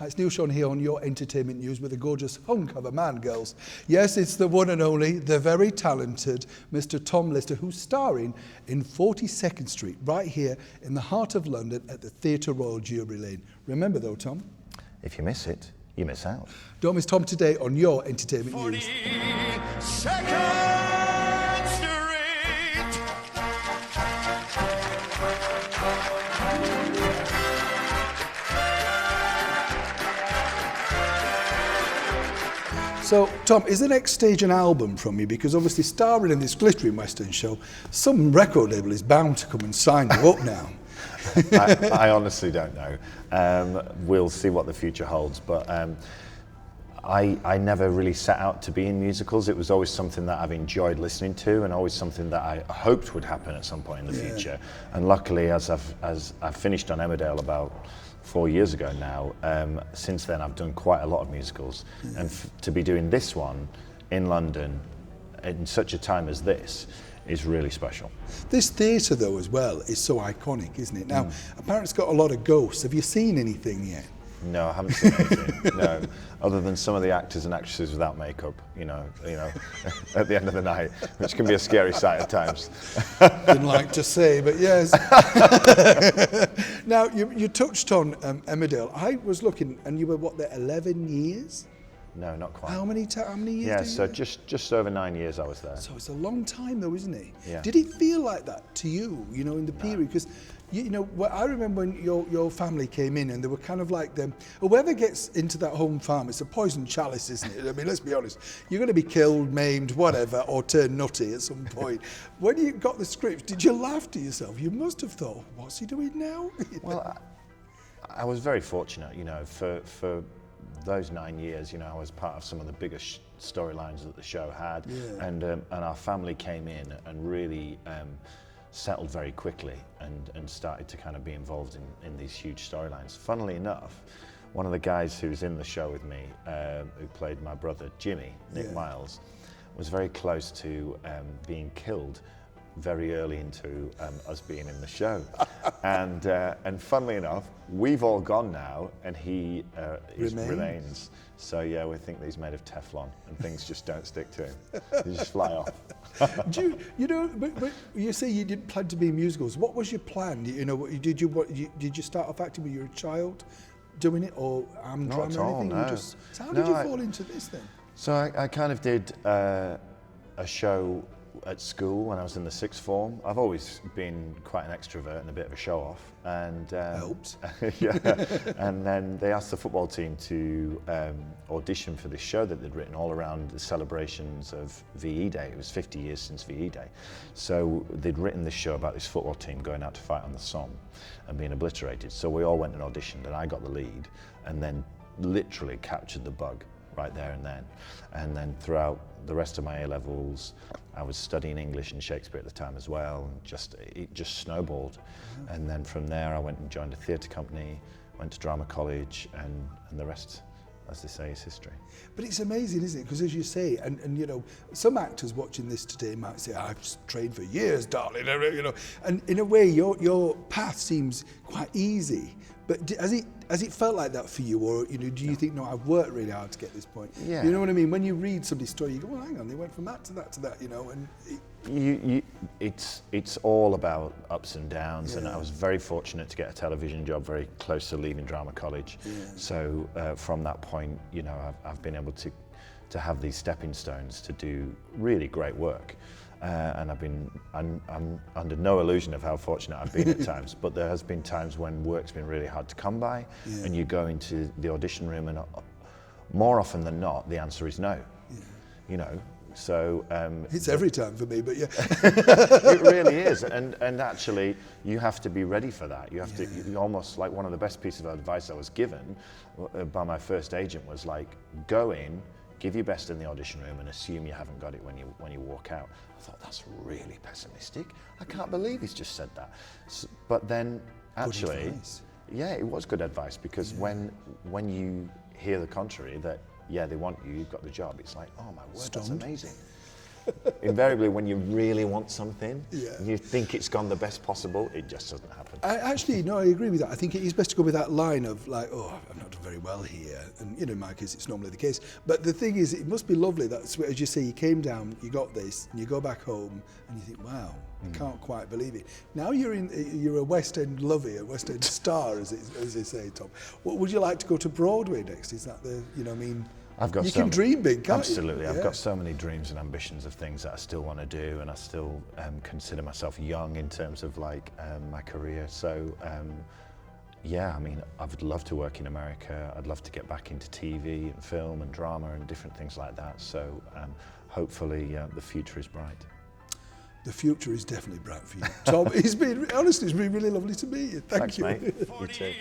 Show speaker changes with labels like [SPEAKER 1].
[SPEAKER 1] Hi, it's Neil Sean here on your entertainment news with a gorgeous hunk of a man, girls. Yes, it's the one and only, the very talented Mr. Tom Lister, who's starring in 42nd Street, right here in the heart of London at the Theatre Royal Drury Lane. Remember though, Tom?
[SPEAKER 2] If you miss it, you miss out.
[SPEAKER 1] Don't miss Tom today on your entertainment news.
[SPEAKER 3] 42nd Street.
[SPEAKER 1] So, Tom, is the next stage an album from you? Because obviously starring in this glittering Western show, some record label is bound to come and sign you up now.
[SPEAKER 2] I honestly don't know. We'll see what the future holds, but I never really set out to be in musicals. It was always something that I've enjoyed listening to, and always something that I hoped would happen at some point in the future. And luckily, as I've finished on Emmerdale about 4 years ago now, since then I've done quite a lot of musicals, and to be doing this one in London in such a time as this is really special.
[SPEAKER 1] This theatre though as well is so iconic, isn't it? Now, apparently it's got a lot of ghosts. Have you seen anything yet?
[SPEAKER 2] No, I haven't seen anything. No, other than some of the actors and actresses without makeup, you know, at the end of the night, which can be a scary sight at times.
[SPEAKER 1] Didn't like to say, but yes. Now, you touched on Emmerdale. I was looking, and you were what, there 11 years?
[SPEAKER 2] No, not quite.
[SPEAKER 1] How many years?
[SPEAKER 2] Yeah,
[SPEAKER 1] did
[SPEAKER 2] so
[SPEAKER 1] you?
[SPEAKER 2] just over 9 years I was there.
[SPEAKER 1] So it's a long time though, isn't it?
[SPEAKER 2] Yeah.
[SPEAKER 1] Did it feel like that to you, in the period? Because, I remember when your family came in and they were kind of like them, whoever gets into that home farm, it's a poison chalice, isn't it? I mean, let's be honest. You're going to be killed, maimed, whatever, or turn nutty at some point. When you got the script, did you laugh to yourself? You must have thought, what's he doing now?
[SPEAKER 2] Well, I was very fortunate, for those 9 years, I was part of some of the biggest storylines that the show had, and our family came in and really settled very quickly and started to kind of be involved in these huge storylines. Funnily enough, one of the guys who's in the show with me, who played my brother Jimmy, Nick Miles, was very close to being killed very early into us being in the show. And funnily enough, we've all gone now, and he remains. So yeah, we think that he's made of Teflon, and things just don't stick to him. They just fly off.
[SPEAKER 1] But you say you didn't plan to be in musicals. What was your plan? Did you start off acting when you were a child, doing it, or drama
[SPEAKER 2] at
[SPEAKER 1] or
[SPEAKER 2] all,
[SPEAKER 1] anything?
[SPEAKER 2] no.
[SPEAKER 1] So how did you fall into this then?
[SPEAKER 2] So I kind of did a show at school when I was in the sixth form. I've always been quite an extrovert and a bit of a show-off, and
[SPEAKER 1] helped.
[SPEAKER 2] yeah. And then they asked the football team to audition for this show that they'd written all around the celebrations of VE Day. It was 50 years since VE Day, so they'd written this show about this football team going out to fight on the Somme and being obliterated. So we all went and auditioned, and I got the lead, and then literally captured the bug right there and then. And then throughout the rest of my A-levels, I was studying English and Shakespeare at the time as well, and it just snowballed. And then from there I went and joined a theatre company, went to drama college, and the rest, as they say, is history.
[SPEAKER 1] But it's amazing, isn't it? Because as you say, and some actors watching this today might say, I've trained for years, darling, and in a way your path seems quite easy. But has it felt like that for you, or do you think, no, I've worked really hard to get this point?
[SPEAKER 2] Yeah.
[SPEAKER 1] You know what I mean? When you read somebody's story, you go, well, hang on, they went from that to that to that, and
[SPEAKER 2] it's all about ups and downs, and I was very fortunate to get a television job very close to leaving drama college. So from that point, I've been able to have these stepping stones to do really great work. And I'm under no illusion of how fortunate I've been at times, but there has been times when work's been really hard to come by, and you go into the audition room, and more often than not, the answer is no. So
[SPEAKER 1] it's every time for me, but yeah.
[SPEAKER 2] It really is, and actually you have to be ready for that. You have to, almost like one of the best pieces of advice I was given by my first agent was like, go in, give your best in the audition room, and assume you haven't got it when you walk out. I thought, that's really pessimistic. I can't believe he's just said that. But then actually, yeah, it was good advice, because when you hear the contrary, that they want you, you've got the job, it's like, oh my word, that's amazing. Invariably, when you really want something, you think it's gone the best possible, it just doesn't happen.
[SPEAKER 1] I agree with that. I think it is best to go with that line of like, oh, I've not done very well here. And, you know, in my case, it's normally the case. But the thing is, it must be lovely that, as you say, you came down, you got this, and you go back home, and you think, wow, I can't quite believe it. Now you're a West End lovey, a West End star, as they say, Tom. What would you like to go to Broadway next? Is that the, you know, I mean, you can dream big, can't
[SPEAKER 2] absolutely.
[SPEAKER 1] you?
[SPEAKER 2] I've got so many dreams and ambitions of things that I still want to do, and I still consider myself young in terms of like my career. So yeah, I mean, I would love to work in America. I'd love to get back into TV and film and drama and different things like that. So hopefully the future is bright.
[SPEAKER 1] The future is definitely bright for you. Tom, it's been really lovely to meet you. Thank
[SPEAKER 2] Thanks,
[SPEAKER 1] you.
[SPEAKER 2] mate. You too.